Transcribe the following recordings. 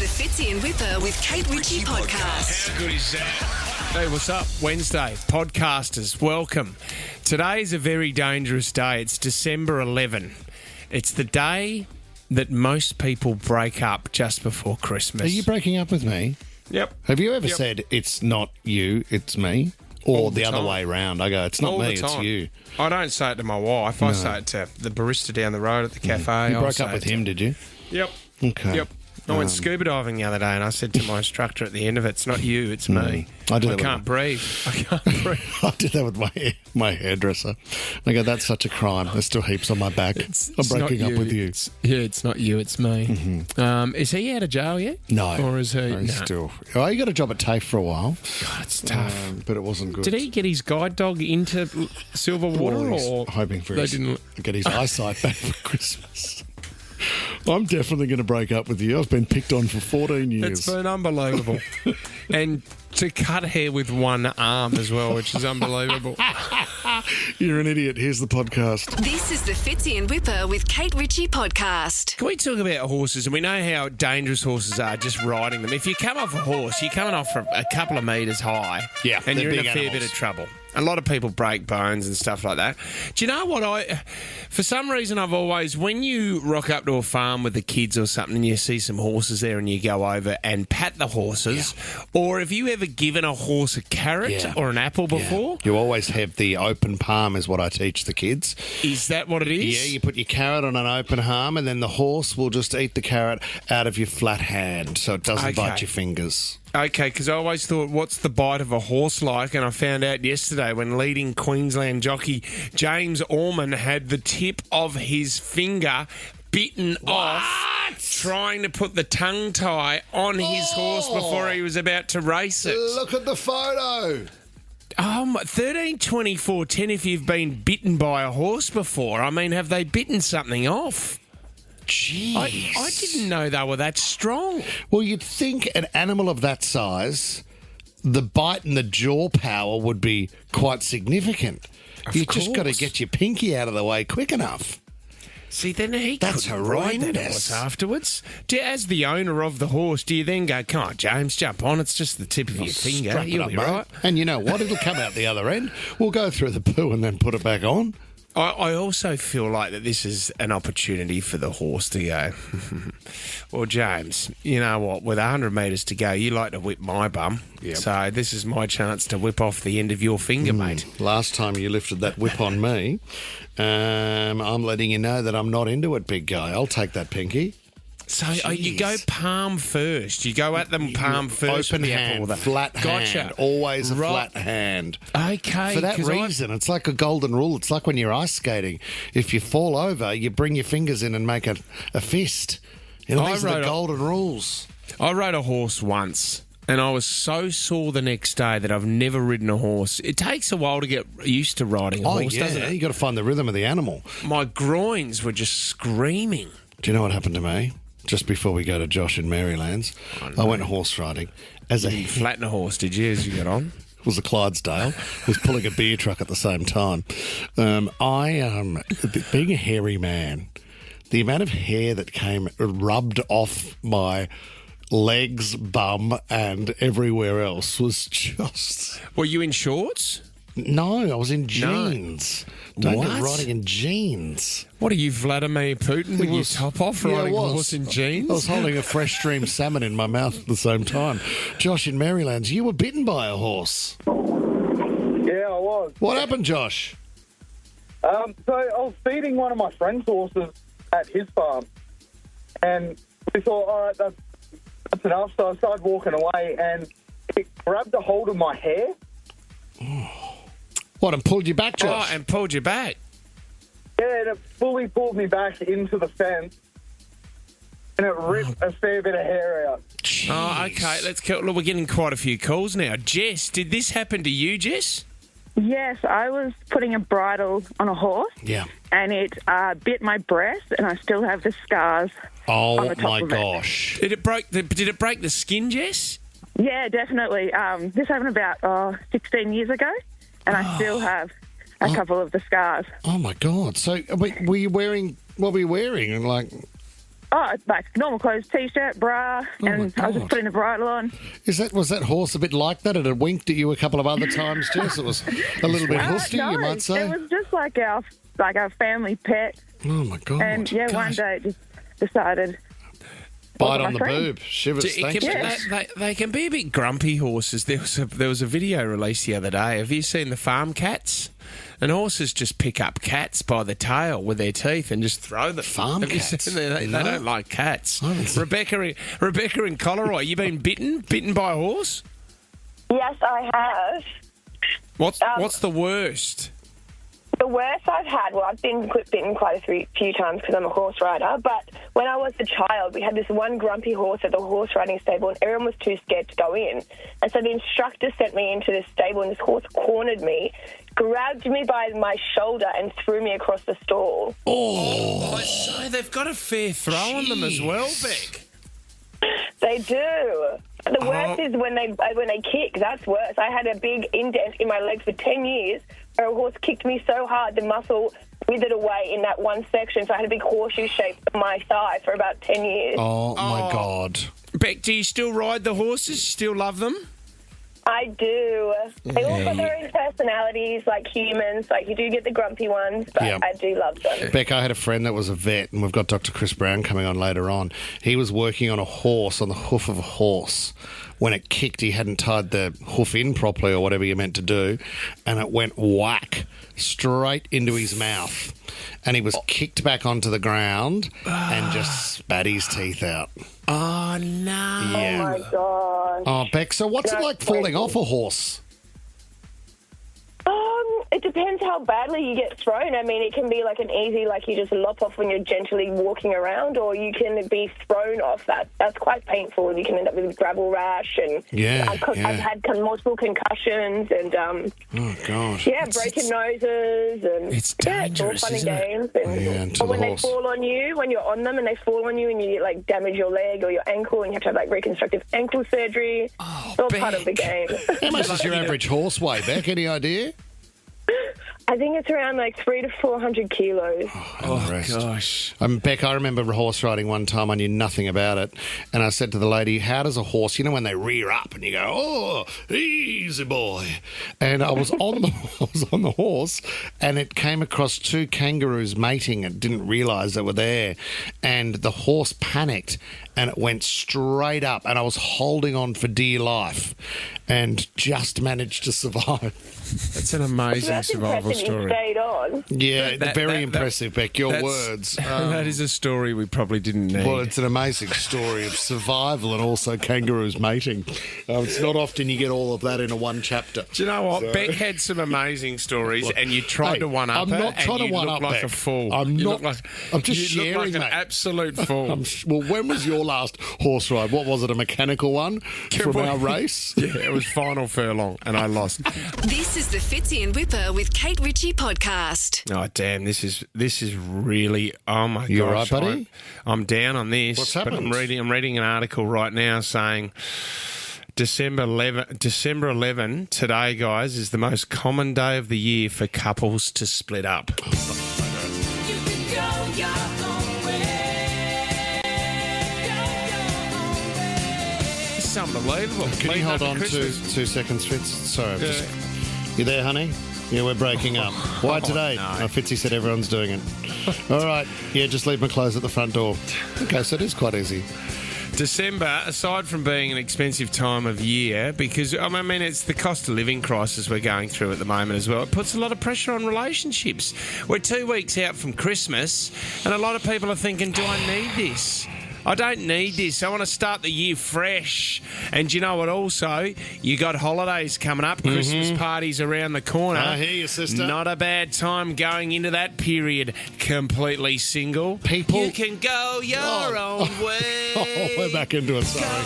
is the Fitzy and Whipper with Kate Ritchie podcast. How good is that? Hey, what's up? Wednesday, podcasters, welcome. Today is a very dangerous day. It's December 11. It's the day that most people break up just before Christmas. Are you breaking up with me? Yep. Have you ever said, it's not you, it's me? Or All the the other time. way around? I go, it's not All me, the it's time. you. I don't say it to my wife. I say it to the barista down the road at the cafe. You I'll broke say up with it to- him, did you? Yep. Okay. Yep. I went scuba diving the other day and I said to my instructor at the end of it, it's not you, it's me. I do that with can't breathe. I can't breathe. I did that with my hairdresser. I go, that's such a crime. There's still heaps on my back. I'm It's breaking not up with you. It's not you, it's me. Is he out of jail yet? No. Or is he? No, he's No. still. Oh, he got a job at TAFE for a while. God, it's tough. But it wasn't good. Did he get his guide dog into silver water, Or he's or hoping for they his, didn't? get his eyesight back for Christmas? I'm definitely going to break up with you. I've been picked on for 14 years. It's been unbelievable, and to cut hair with one arm as well, which is unbelievable. You're an idiot. Here's the podcast. This is the Fitzy and Whipper with Kate Ritchie podcast. Can we talk about horses? And we know how dangerous horses are just riding them. If you come off a horse, you're coming off from a couple of metres high. Yeah, and they're you're in a big fair animals. bit of trouble. A lot of people break bones and stuff like that. Do you know what for some reason I've always, when you rock up to a farm with the kids or something and you see some horses there and you go over and pat the horses, or have you ever given a horse a carrot Yeah. or an apple before? You always have the open palm is what I teach the kids. Is that what it is? Yeah, you put your carrot on an open palm and then the horse will just eat the carrot out of your flat hand so it doesn't bite Okay. your fingers. Okay, because I always thought, what's the bite of a horse like? And I found out yesterday when leading Queensland jockey James Orman had the tip of his finger bitten off trying to put the tongue tie on his horse before he was about to race it. Look at the photo. 13, 24, 10 if you've been bitten by a horse before. I mean, have they bitten something off? Jeez. I didn't know they were that strong. Well, you'd think an animal of that size, the bite and the jaw power would be quite significant. You just got to course. get your pinky out of the way quick enough. See, then he That's couldn't ride that horrendous. horse afterwards. As the owner of the horse, do you then go, come on, James, jump on, it's just the tip of your finger, Strap it you'll up, be mate. right. And you know what? It'll come out the other end. We'll go through the poo and then put it back on. I also feel like that this is an opportunity for the horse to go, well, James, you know what, with 100 metres to go, you like to whip my bum, so this is my chance to whip off the end of your finger, mate. Last time you lifted that whip on me, I'm letting you know that I'm not into it, big guy. I'll take that pinky. So you go palm first. You go at them palm first. Open with the apple hand, with that. flat Gotcha. hand. Always a Right. flat hand. Okay. For that 'cause reason, it's like a golden rule. It's like when you're ice skating. If you fall over, you bring your fingers in and make a fist. You know, I these are wrote the a- golden rules. I rode a horse once, and I was so sore the next day that I've never ridden a horse. It takes a while to get used to riding a horse, doesn't it? You got to find the rhythm of the animal. My groins were just screaming. Do you know what happened to me? Just before we go to Josh in Marylands, I went horse riding. As a You flatten a horse, did you, as you got on? was a Clydesdale, was pulling a beer truck at the same time. Being a hairy man, the amount of hair that came rubbed off my legs, bum, and everywhere else was just... Were you in shorts? No, I was in No. jeans. Don't go What? riding in jeans. What are you, Vladimir Putin, with your top off, Yeah, riding I a was. horse in jeans? I was holding a fresh streamed salmon in my mouth at the same time. Josh in Marylands, you were bitten by a horse. Yeah, I was. What happened, Josh? So I was feeding one of my friend's horses at his farm, and we thought, all right, that's enough. So I started walking away, and it grabbed a hold of my hair. What, and pulled you back, Oh, Josh? and pulled you back. Yeah, and it fully pulled me back into the fence, and it ripped a fair bit of hair out. Oh, okay. Let's go. Look, we're getting quite a few calls now. Jess, did this happen to you, Jess? Yes, I was putting a bridle on a horse Yeah. and it bit my breast and I still have the scars. on Oh, the top my of it. gosh. Did it break the skin, Jess? Yeah, definitely. This happened about 16 years ago and I still have a couple of the scars. Oh, my God. So, were you wearing... What were you wearing? And, like... Oh, like normal clothes, t-shirt, bra, and I was God. just putting the bridle on. Was that horse a bit like that? It had winked at you a couple of other times, Jess. It was a little bit husky, No, you might say. it was just like our family pet. Oh my God! And yeah, one gosh. day it just decided. Bite my on the friend. boob, shivers. It Thanks, can- Jess. they can be a bit grumpy horses. There was a video released the other day. Have you seen the farm cats? And horses just pick up cats by the tail with their teeth and just throw them. Farm Have you cats? seen that? They No. don't like cats. I haven't seen- Rebecca in Coleroy, you been bitten by a horse? Yes, I have. What's the worst? The worst I've had, well, I've been bitten quite a few times because I'm a horse rider, but when I was a child, we had this one grumpy horse at the horse riding stable and everyone was too scared to go in. And so the instructor sent me into this stable and this horse cornered me, grabbed me by my shoulder and threw me across the stall. Oh, so they've got a fair throw on them as well, Beck. They do. The worst is when they kick. That's worse. I had a big indent in my leg for 10 years where a horse kicked me so hard the muscle withered away in that one section. So I had a big horseshoe shape on my thigh for about 10 years. Oh my God! Beck, do you still ride the horses? Still love them? I do. They all got their own personalities, like humans. Like, you do get the grumpy ones, but Yeah. I do love them. Beck, I had a friend that was a vet, and we've got Dr. Chris Brown coming on later on. He was working on a horse, on the hoof of a horse. When it kicked, he hadn't tied the hoof in properly or whatever you're meant to do, and it went whack straight into his mouth. And he was kicked back onto the ground and just spat his teeth out. Oh, no. Yeah. Oh, my God. Oh, Beck, so what's it like falling off a horse? It depends how badly you get thrown. I mean, it can be like an easy, like you just lop off when you're gently walking around, or you can be thrown off. That's quite painful. You can end up with a gravel rash, and I've had multiple concussions, and Oh, gosh. breaking noses, and It's it's all dangerous, fun and isn't it? games. Yeah, and to or when the they horse. fall on you, when you're on them, and they fall on you, and you like damage your leg or your ankle, and you have to have like reconstructive ankle surgery. It's all part of the game. How much does your average horse weigh, Beck? Any idea? I think it's around like 300 to 400 kilos. Oh, gosh. Beck, I remember horse riding one time. I knew nothing about it. And I said to the lady, how does a horse, you know, when they rear up and you go, oh, easy boy. And I was on the horse and it came across two kangaroos mating and didn't realise they were there. And the horse panicked and it went straight up and I was holding on for dear life and just managed to survive. That's an amazing That's survival impressive. You story. stayed on. Yeah, That- very that- impressive, Beck. Your That's- words. that is a story we probably didn't need. Well, it's an amazing story of survival and also kangaroos mating. It's not often you get all of that in a one chapter. Do you know what? Beck had some amazing stories, and you tried Hey, to one up I'm her. not trying and to one you up look like Beck. a fool. I'm You not- look like, I'm just you look sharing, like an mate. absolute fool. Well, when was your last horse ride? What was it, a mechanical one from our race? Yeah, it was final furlong, and I lost. This is the Fitzy and Whipper with Kate Ritchie podcast. Oh damn! This is really. Oh my You all gosh! right, buddy? I'm down on this. What's but happened? I'm reading an article right now saying December 11 today, guys, is the most common day of the year for couples to split up. It's unbelievable. Can you Leading hold up on to to Christmas. 2 seconds, Fitz? Sorry, I've just... You there, honey? Yeah, we're breaking up. Why today? no. Oh, Fitzy said everyone's doing it. All right. Yeah, just leave my clothes at the front door. Okay, so it is quite easy. December, aside from being an expensive time of year, because, I mean, it's the cost of living crisis we're going through at the moment as well, it puts a lot of pressure on relationships. We're 2 weeks out from Christmas, and a lot of people are thinking, do I need this? I don't need this. I want to start the year fresh. And you know what also? You got holidays coming up, Christmas parties around the corner. I hear you, sister. Not a bad time going into that period completely single. People- You can go your own way. Oh, we're back into it, sorry.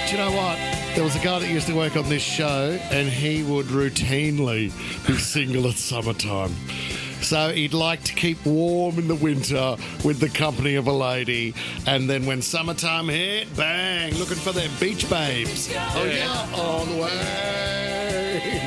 Do you know what? There was a guy that used to work on this show, and he would routinely be single at summertime. So he'd like to keep warm in the winter with the company of a lady, and then when summertime hit, bang, looking for their beach babes. Oh, yeah, on the way.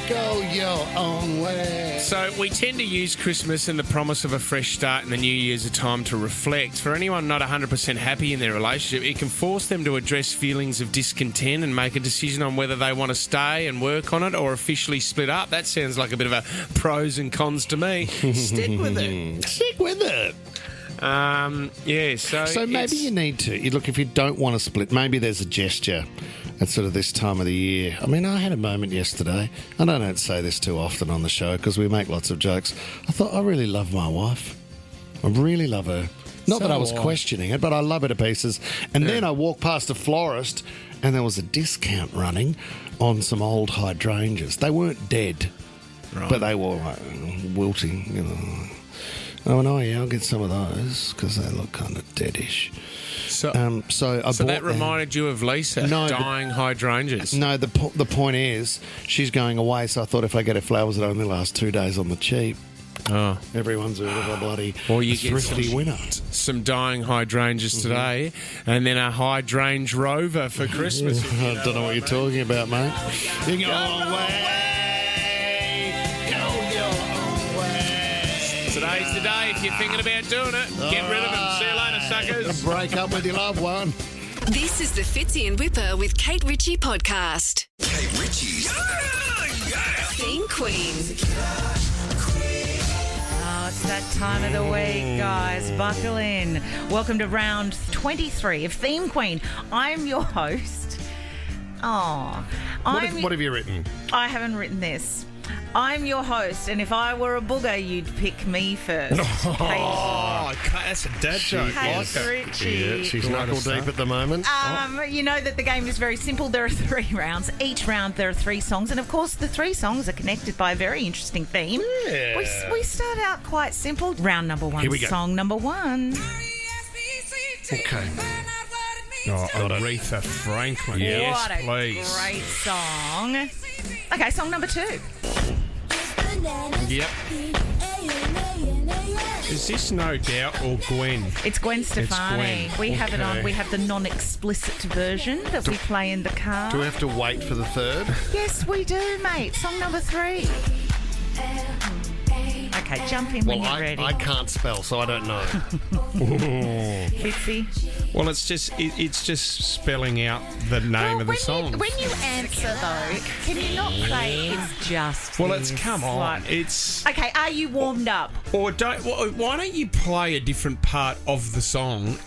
Go your own way. So we tend to use Christmas and the promise of a fresh start and the New Year as a time to reflect. For anyone not 100% happy in their relationship, it can force them to address feelings of discontent and make a decision on whether they want to stay and work on it or officially split up. That sounds like a bit of a pros and cons to me. Stick with it. Stick with it. Yeah, So maybe you need to. Look, if you don't want to split, maybe there's a gesture at sort of this time of the year. I mean, I had a moment yesterday, and I don't say this too often on the show because we make lots of jokes. I thought, I really love my wife. I really love her. Not that I was questioning it, but I love her to pieces. And then I walked past a florist, and there was a discount running on some old hydrangeas. They weren't dead, but they were like wilting, you know. I went, oh yeah, I'll get some of those because they look kind of deadish. So, so that reminded you of Lisa dying hydrangeas. No, the point is she's going away, so I thought if I get her flowers that only last 2 days on the cheap, everyone's a bit of a bloody thrifty winner. Some dying hydrangeas today, and then a hydrangea rover for Christmas. I don't know what you're talking about, mate. You go away. Today's the day if you're thinking about doing it. Get rid of them. See you later, suckers. Break up with your loved one. This is the Fitzy and Whipper with Kate Ritchie podcast. Kate Ritchie's Theme Queen. Oh, it's that time of the week, guys. Buckle in. Welcome to round 23 of Theme Queen. I'm your host. What have you written? I haven't written this. I'm your host, and if I were a booger, you'd pick me first. That's a dad joke. Kate Ritchie. Yeah, she's knuckle deep at the moment. You know that the game is very simple. There are 3 rounds. Each round there are 3 songs, and of course the 3 songs are connected by a very interesting theme. Yeah. We start out quite simple. Round number 1, Here we go. song number 1. Okay. Aretha Franklin. Yes, What a please. great song. Okay, song number 2. Yep. Is this No Doubt or Gwen? It's Gwen Stefani. Gwen. We have it on. Okay. We have the non-explicit version that we play in the car. Do we have to wait for the third? Yes, we do, mate. Song number 3. Okay, jump in when you're ready. I can't spell, so I don't know. Fitzy. Well, it's just spelling out the name of the song. When you answer, though, can you not play It's Just Well, it's This? come on. Like- It's Okay, are you warmed up? why don't you play a different part of the song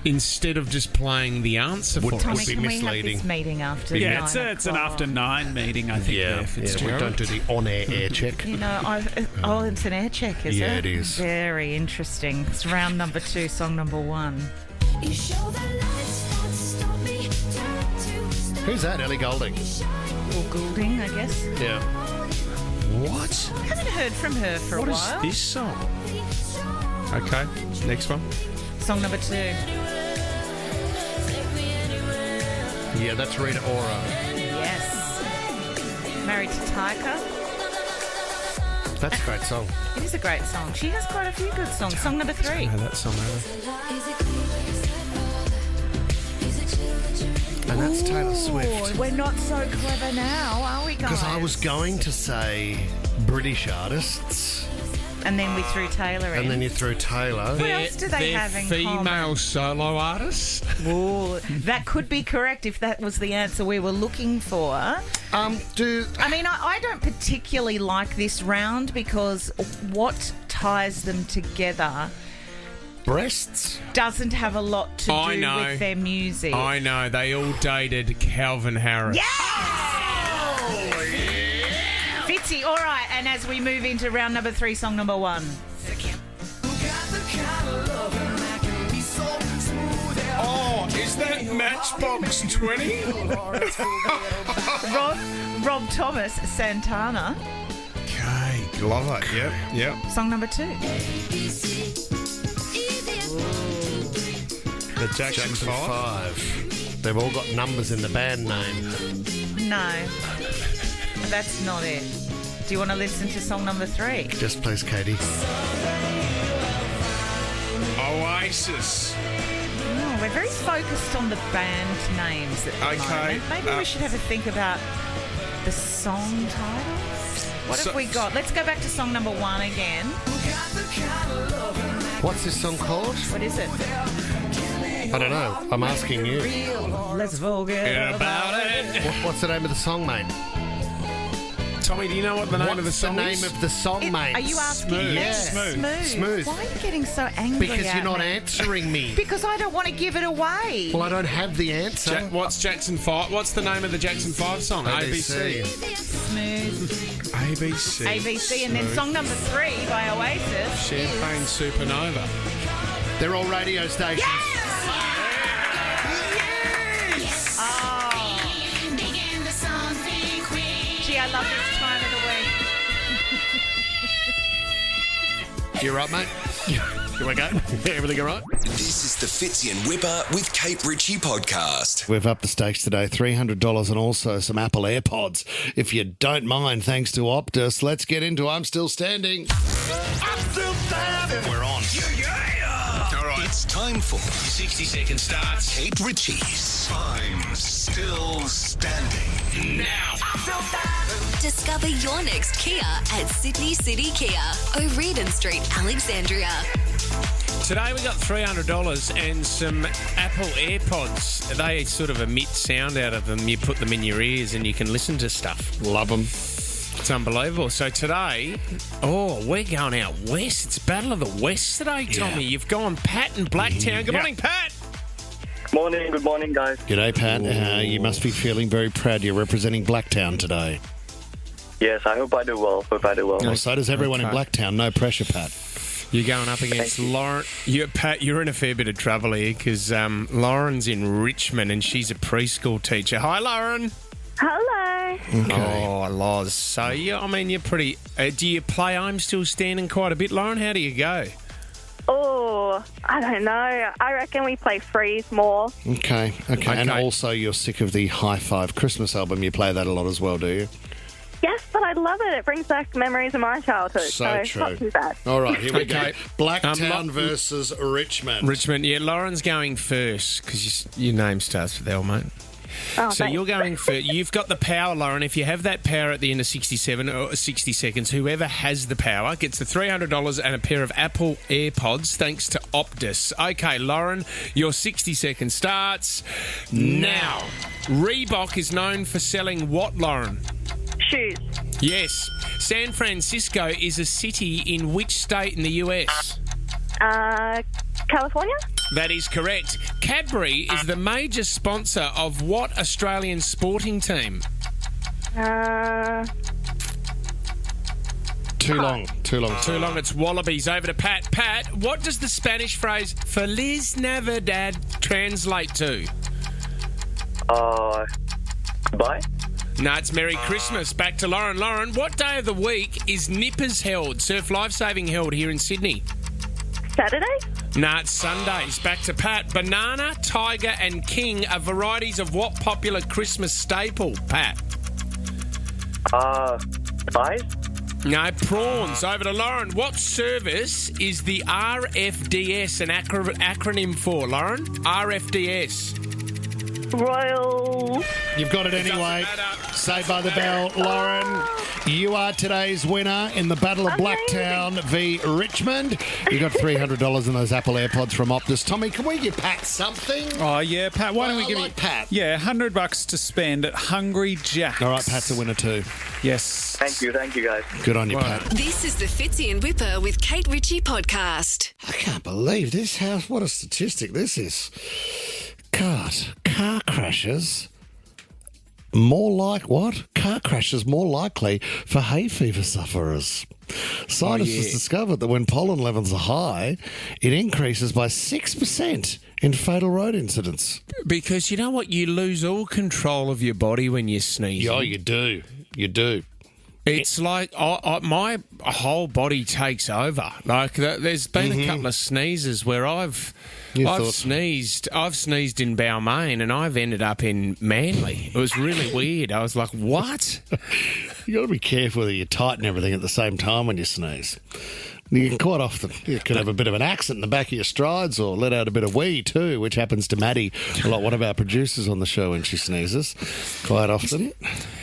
instead of just playing the answer for Tommy, us? be can we have misleading. this meeting after Yeah, 9 it's an o'clock? after 9 meeting, I think. Yeah, we don't do the on-air air check. You know, it's an air check, is it? Yeah, it is. Very interesting. It's round number 2, song number 1. Who's that? Ellie Goulding. Or Goulding, I guess. Yeah. What? I haven't heard from her for a What is while. this song? Okay, next one. Song number 2. Yeah, that's Rita Ora. Yes. Married to Taika. That's a great song. It is a great song. She has quite a few good songs. Song number 3. No, that song over. And that's Taylor Oh, Swift. we're not so clever now, are we, guys? Because I was going to say British artists, And then we threw Taylor in. and then you threw Taylor. What else do they They're have in female common? solo artists. Ooh, that could be correct if that was the answer we were looking for. I mean, I don't particularly like this round because what ties them together breasts? doesn't have a lot to I do know. with their music. I know, they all dated Calvin Harris. Fitzy, all right, and as we move into round number 3, song number 1. Oh, is that Matchbox 20? Rob Thomas, Santana, Okay, Glover. Yep. song number 2. The Jackson 5. 5. They've all got numbers in the band name. No, that's not it. Do you want to listen to song number 3? Just please, Katie. Oasis. Oh, we're very focused on the band names at the Okay, moment. Maybe we should have a think about the song titles. What have we got? Let's go back to song number 1 again. What's this song called? What is it? I don't know. I'm asking you. Let's forget about it. What's the name of the song, mate? Tommy, do you know what the name of the song What's is? the name of the song, mate? Are you asking Smooth. me? Yes. Smooth. Why are you getting so angry Because at you're not me? answering me. Because I don't want to give it away. Well, I don't have the answer. What's Jackson 5? What's the name of the Jackson 5 song? ABC. Smooth. ABC. ABC. And then song number 3 by Oasis. Champagne Supernova. They're all radio stations. Gee, I love this time of the week. You right, mate? Here we go. Everything all right? This is the Fitzy and Whipper with Kate Ritchie podcast. We've upped the stakes today, $300 and also some Apple AirPods. If you don't mind, thanks to Optus. Let's get into I'm Still Standing. I'm still standing. We're on. Yeah. All right. It's time for 60-second starts. Kate Ritchie's I'm Still Standing. Now. Discover your next Kia at Sydney City Kia, O'Riordan Street, Alexandria. Today we got $300 and some Apple AirPods. They sort of emit sound out of them. You put them in your ears and you can listen to stuff. Love them. It's unbelievable. So today, we're going out west. It's Battle of the West today, Tommy. You've gone Pat in Blacktown. Good morning, Pat. Good morning, guys. G'day, Pat. You must be feeling very proud you're representing Blacktown today. Yes, I hope I do well. Well, so does everyone in Blacktown. No pressure, Pat. You're going up against Lauren. Pat, you're in a fair bit of trouble here because Lauren's in Richmond and she's a preschool teacher. Hi, Lauren. Hello. Okay. Oh, Loz. So, you're pretty... do you play I'm Still Standing quite a bit, Lauren? How do you go? Oh, I don't know. I reckon we play Freeze more. Okay. And also you're sick of the High Five Christmas album. You play that a lot as well, do you? Yes, but I love it. It brings back memories of my childhood. So true. Not too bad. All right, here we go. Okay. Blacktown versus Richmond. Richmond, yeah, Lauren's going first because your name starts with L, mate. Oh, So thanks. you're going first. You've got the power, Lauren. If you have that power at the end of 67 or 60 seconds, whoever has the power gets the $300 and a pair of Apple AirPods thanks to Optus. Okay, Lauren, your 60 seconds starts now. Reebok is known for selling what, Lauren? Shoes. Yes. San Francisco is a city in which state in the US? California? That is correct. Cadbury is the major sponsor of what Australian sporting team? Too long. Too long. It's Wallabies. Over to Pat. Pat, what does the Spanish phrase Feliz Navidad translate to? Bye. No, it's Merry Christmas. Back to Lauren. Lauren, what day of the week is Nippers held? Surf Lifesaving held here in Sydney? Saturday? No, it's Sundays. Back to Pat. Banana, Tiger and King are varieties of what popular Christmas staple, Pat? Pies? No, prawns. Over to Lauren. What service is the RFDS an acronym for, Lauren? RFDS. Royal... You've got it anyway. Saved by the bell. Lauren, you are today's winner in the Battle of Blacktown v Richmond. You got $300 in those Apple AirPods from Optus. Tommy, can we give Pat something? Oh, yeah, Pat. Why don't we give you Pat? Yeah, $100 to spend at Hungry Jack's. All right, Pat's a winner too. Yes. Thank you, guys. Good on you, Pat. This is the Fitzy and Whipper with Kate Ritchie podcast. I can't believe this house. What a statistic this is. God, car crashes more like what? Car crashes more likely for hay fever sufferers. Scientists have discovered that when pollen levels are high, it increases by 6% in fatal road incidents. Because you know what? You lose all control of your body when you sneeze. Oh, you do. You do. It's like my whole body takes over. Like there's been a couple of sneezes where I've sneezed in Balmain and I've ended up in Manly. It was really weird. I was like, what? You got to be careful that you tighten everything at the same time when you sneeze. You can quite often, you could have a bit of an accent in the back of your strides or let out a bit of wee too, which happens to Maddie a lot, one of our producers on the show when she sneezes quite often.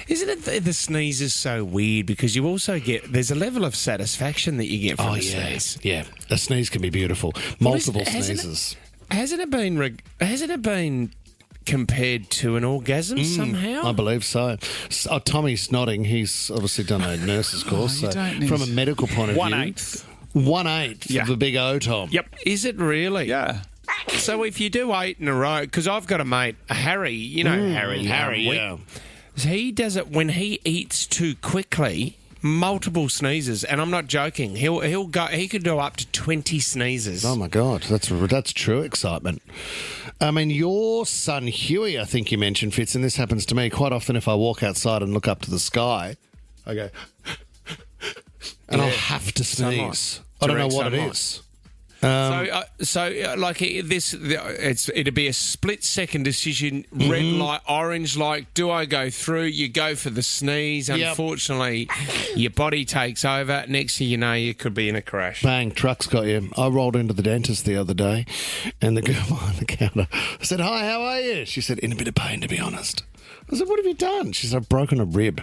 Isn't it the sneeze is so weird because you also get, there's a level of satisfaction that you get from a sneeze. Yeah, a sneeze can be beautiful. Multiple Hasn't sneezes. Hasn't it been compared to an orgasm somehow? I believe so. Tommy's nodding. He's obviously done a nurse's course. you So don't need from a medical point of view, 1/8. 1/8 of the big O, Tom. Yep. Is it really? Yeah. So if you do 8 in a row, because I've got a mate, Harry, you know Harry. yeah. He does it when he eats too quickly, multiple sneezes, and I'm not joking. He could do up to 20 sneezes. Oh my God, that's true excitement. I mean, your son Huey, I think you mentioned, Fitz, and this happens to me quite often. If I walk outside and look up to the sky, I go, and I'll have to sneeze. I don't know what it is. It'd be a split-second decision. Red light, orange light. Do I go through? You go for the sneeze. Yep. Unfortunately, your body takes over. Next thing you know, you could be in a crash. Bang, truck's got you. I rolled into the dentist the other day, and the girl behind the counter, I said, "Hi, how are you?" She said, "In a bit of pain, to be honest." I said, "What have you done?" She said, "I've broken a rib."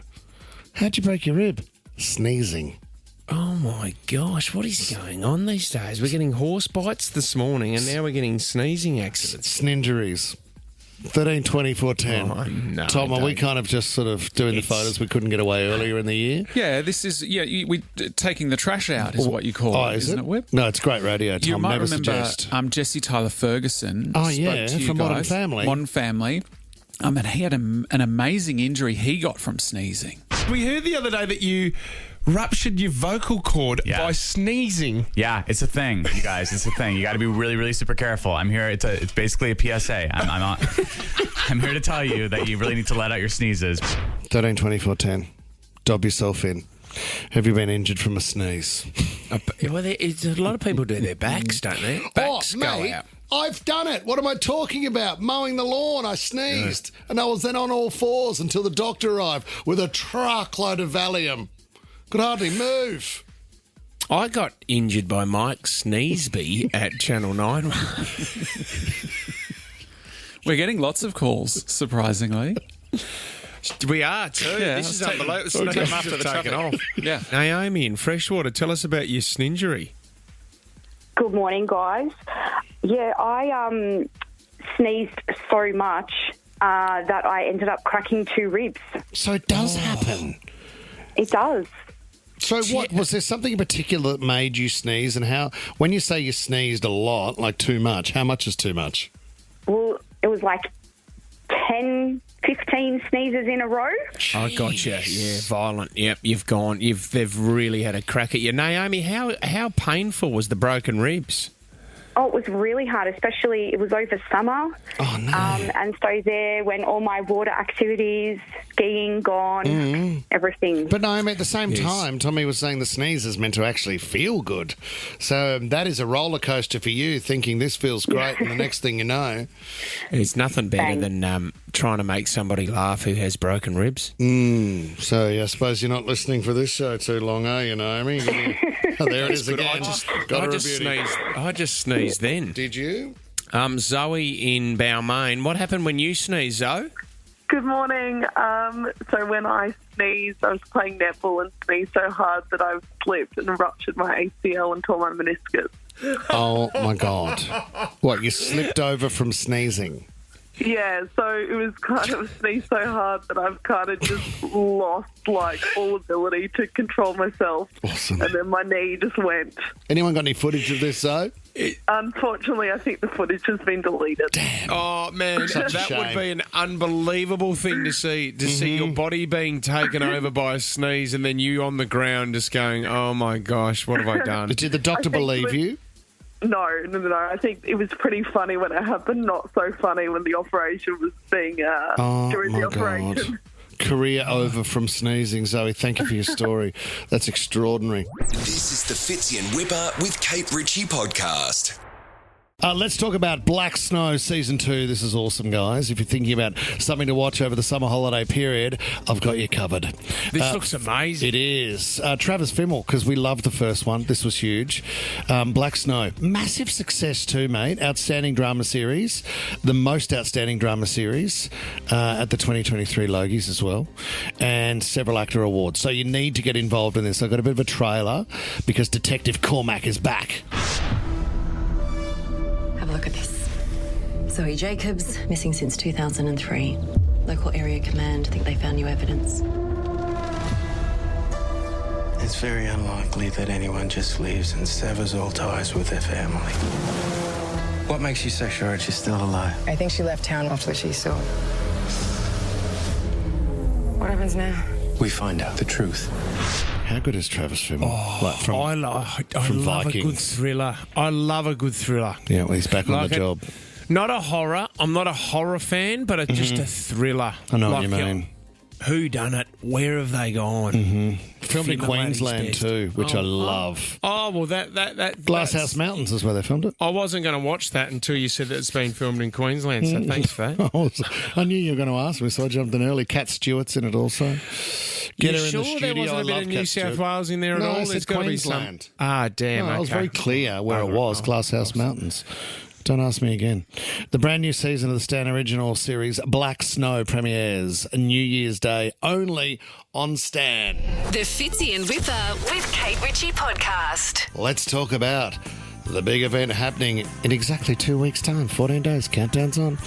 "How'd you break your rib?" "Sneezing." Oh my gosh, what is going on these days? We're getting horse bites this morning, and now we're getting sneezing accidents. Sningeries. 13, 24, 10. Oh, no, Tom, are we don't. kind of just sort of doing the photos we couldn't get away earlier in the year? Yeah, this is we taking the trash out is what you call Oh, it, is isn't it, Webb? No, it's great radio, Tom. You might Never remember suggest. Jesse Tyler Ferguson. Oh, spoke yeah, to you from Modern guys. Family. Modern Family. And he had an amazing injury he got from sneezing. We heard the other day that you ruptured your vocal cord by sneezing. Yeah, it's a thing, you guys. It's a thing. You got to be really, really super careful. I'm here. It's basically a PSA. I'm here to tell you that you really need to let out your sneezes. 13, 24, 10. Dob yourself in. Have you been injured from a sneeze? Well, a lot of people do their backs, don't they? Backs go mate, out. I've done it. What am I talking about? Mowing the lawn, I sneezed. And I was then on all fours until the doctor arrived with a truckload of Valium. Could hardly move. I got injured by Mike Sneesby at Channel 9. We're getting lots of calls, surprisingly. We are too. Yeah, This is let's take- unbelievable. we'll take them Sneezes after the have taken traffic. off. Yeah. Naomi in Freshwater, tell us about your sningery. Good morning, guys. Yeah, I sneezed so much that I ended up cracking 2 ribs. So it does happen. It does. So what, was there something in particular that made you sneeze, and how, when you say you sneezed a lot, like too much, how much is too much? Well, it was like 10, 15 sneezes in a row. I gotcha. Yeah, violent. Yep, they've really had a crack at you. Naomi, how painful was the broken ribs? Oh, it was really hard, especially it was over summer. Oh, no. And so there when all my water activities, skiing, gone, everything. But Naomi, at the same time, Tommy was saying the sneeze is meant to actually feel good. So that is a roller coaster for you, thinking this feels great, and the next thing you know... It's nothing better than trying to make somebody laugh who has broken ribs. So I suppose you're not listening for this show too long, are you, Naomi? Oh, there it is again. I just sneezed then. Did you? Zoe in Balmain. What happened when you sneezed, Zoe? Good morning. So when I sneezed, I was playing netball and sneezed so hard that I slipped and ruptured my ACL and tore my meniscus. Oh, my God. What, you slipped over from sneezing? Yeah, so it was kind of sneezed so hard that I've kind of just lost, all ability to control myself. Awesome. And then my knee just went. Anyone got any footage of this, though? Unfortunately, I think the footage has been deleted. Damn. Oh, man, Such a that would shame. be an unbelievable thing to see. See your body being taken over by a sneeze and then you on the ground just going, oh, my gosh, what have I done? Did the doctor believe you? No. I think it was pretty funny when it happened, not so funny when the operation was being during the operation. God. Career over from sneezing, Zoe. Thank you for your story. That's extraordinary. This is the Fitzy and Whipper with Kate Ritchie podcast. Let's talk about Black Snow Season 2. This is awesome, guys. If you're thinking about something to watch over the summer holiday period, I've got you covered. This looks amazing. It is. Travis Fimmel, because we loved the first one. This was huge. Black Snow. Massive success too, mate. Outstanding drama series. The most outstanding drama series at the 2023 Logies as well. And several actor awards. So you need to get involved in this. I've got a bit of a trailer because Detective Cormac is back. Have a look at this. Zoe Jacobs, missing since 2003. Local area command think they found new evidence. It's very unlikely that anyone just leaves and severs all ties with their family. What makes you so sure she's still alive? I think she left town after she saw it. What happens now? We find out the truth. How good is Travis Fimmel? I love a good thriller. I love a good thriller. Yeah, well, he's back on the job. Not a horror. I'm not a horror fan, but it's just a thriller. I know what you mean. Who done it? Where have they gone? Filmed in Queensland too, which I love. Oh well, that Glasshouse Mountains is where they filmed it. I wasn't going to watch that until you said that it's been filmed in Queensland. So thanks for that. I knew you were going to ask me, so I jumped in early. Cat Stewart's in it also. Get you her in sure the studio. there wasn't a bit of New South Wales in there at all? There's got to be some. Ah, damn. I was very clear where it was. Glasshouse Mountains. Don't ask me again. The brand new season of the Stan Original series Black Snow premieres New Year's Day only on Stan. The Fitzy and Whipper with Kate Ritchie podcast. Let's talk about the big event happening in exactly 2 weeks' time. 14 days. Countdown's on.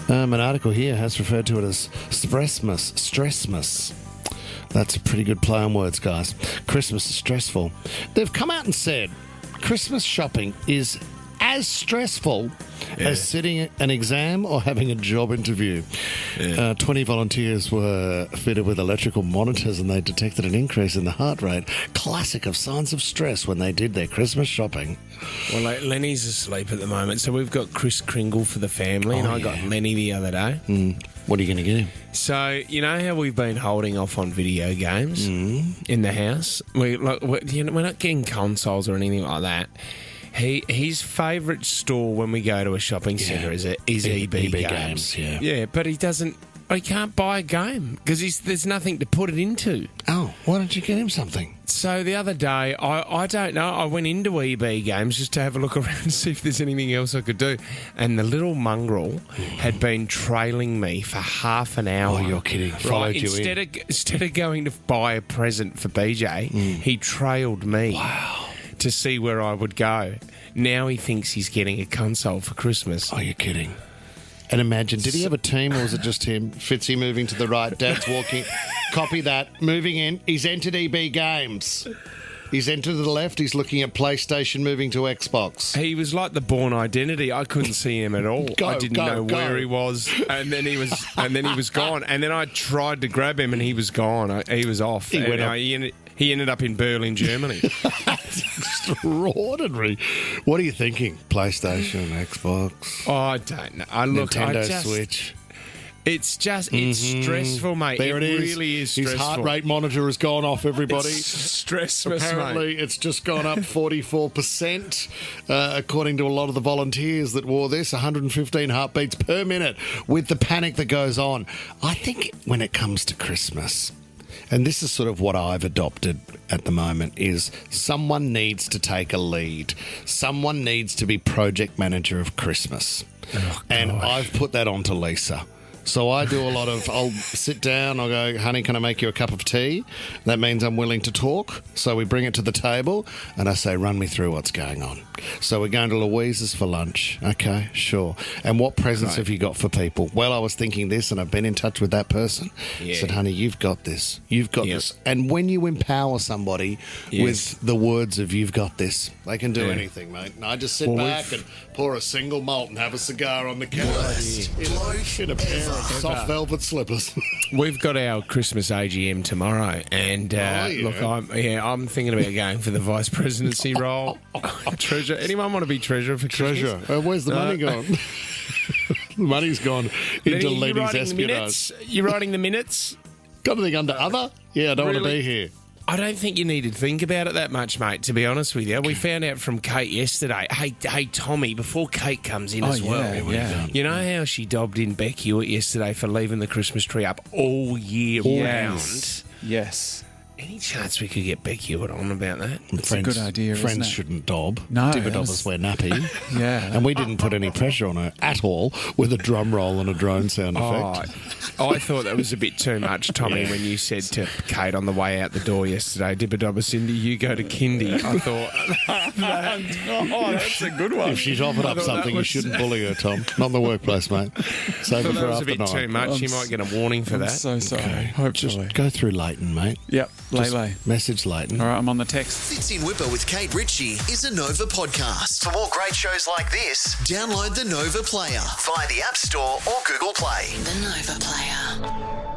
An article here has referred to it as Stressmas. That's a pretty good play on words, guys. Christmas is stressful. They've come out and said Christmas shopping is as stressful as sitting an exam or having a job interview. 20 volunteers were fitted with electrical monitors and they detected an increase in the heart rate. Classic of signs of stress when they did their Christmas shopping. Well, Lenny's asleep at the moment, so we've got Chris Kringle for the family, and I got Lenny the other day. What are you going to get him? So, you know how we've been holding off on video games in the house? We're not getting consoles or anything like that. His favourite store when we go to a shopping centre is EB Games. Yeah, but he can't buy a game because there's nothing to put it into. Oh, why don't you get him something? So the other day, I don't know, I went into EB Games just to have a look around and see if there's anything else I could do. And the little mongrel had been trailing me for half an hour. Oh, you're kidding. Followed you in. Instead of going to buy a present for BJ, he trailed me. Wow. To see where I would go. Now he thinks he's getting a console for Christmas. Oh, you're kidding. And imagine, did he have a team or was it just him? Fitzy moving to the right, Dad's walking. Copy that. Moving in. He's entered EB Games. He's entered to the left. He's looking at PlayStation, moving to Xbox. He was like the Bourne Identity. I couldn't see him at all. I didn't know where he was, and then he was gone. And then I tried to grab him, and he was gone. He was off. He ended up in Berlin, Germany. That's extraordinary. What are you thinking? PlayStation, Xbox? Oh, I don't know. Nintendo Switch. It's stressful, mate. There it is. Really is stressful. His heart rate monitor has gone off, everybody. It's stressful, Apparently, mate. It's just gone up 44%, according to a lot of the volunteers that wore this. 115 heartbeats per minute with the panic that goes on. I think when it comes to Christmas, and this is sort of what I've adopted at the moment, is someone needs to take a lead. Someone needs to be project manager of Christmas. And I've put that onto Lisa. So I do a lot of, I'll sit down, I'll go, honey, can I make you a cup of tea? That means I'm willing to talk. So we bring it to the table and I say, run me through what's going on. So we're going to Louise's for lunch. Okay, sure. And what presents have you got for people? Well, I was thinking this and I've been in touch with that person. I said, honey, you've got this. You've got this. And when you empower somebody with the words of you've got this, they can do anything, mate. And I just sit back and pour a single malt and have a cigar on the couch in a pair of soft velvet slippers. We've got our Christmas AGM tomorrow, and look, I'm thinking about going for the vice presidency role. Treasurer. Anyone want to be treasurer for Christmas? Treasurer. Where's the money gone? The money's gone into Lenny's espionage. You writing the minutes? Got anything under other? Yeah, I don't want to be here. I don't think you need to think about it that much, mate, to be honest with you. We found out from Kate yesterday. Hey, Tommy, before Kate comes in as well, you know how she dobbed in Beck Hewitt yesterday for leaving the Christmas tree up all year round? Yes. Any chance we could get Beck Hewitt on about that? It's a good idea, isn't Friends it? shouldn't dob. No, Dibber-dobbers wear nappy. Yeah. And we didn't put any pressure on her at all with a drum roll and a drone sound effect. I thought that was a bit too much, Tommy, when you said to Kate on the way out the door yesterday, Dibber-dobber Cindy, you go to kindy. I thought, that's a good one. If she's offered up something, you shouldn't bully her, Tom. Not in the workplace, mate. Save it that for was a after bit 9. too much. You might get a warning for I'm that. so sorry. Okay. Hopefully. Just go through Leighton, mate. Yep, Just Lele. message Leighton. All right, I'm on the text. Fitz in Whipper with Kate Ritchie is a Nova podcast. For more great shows like this, download the Nova Player via the App Store or Google Play. The Nova Player.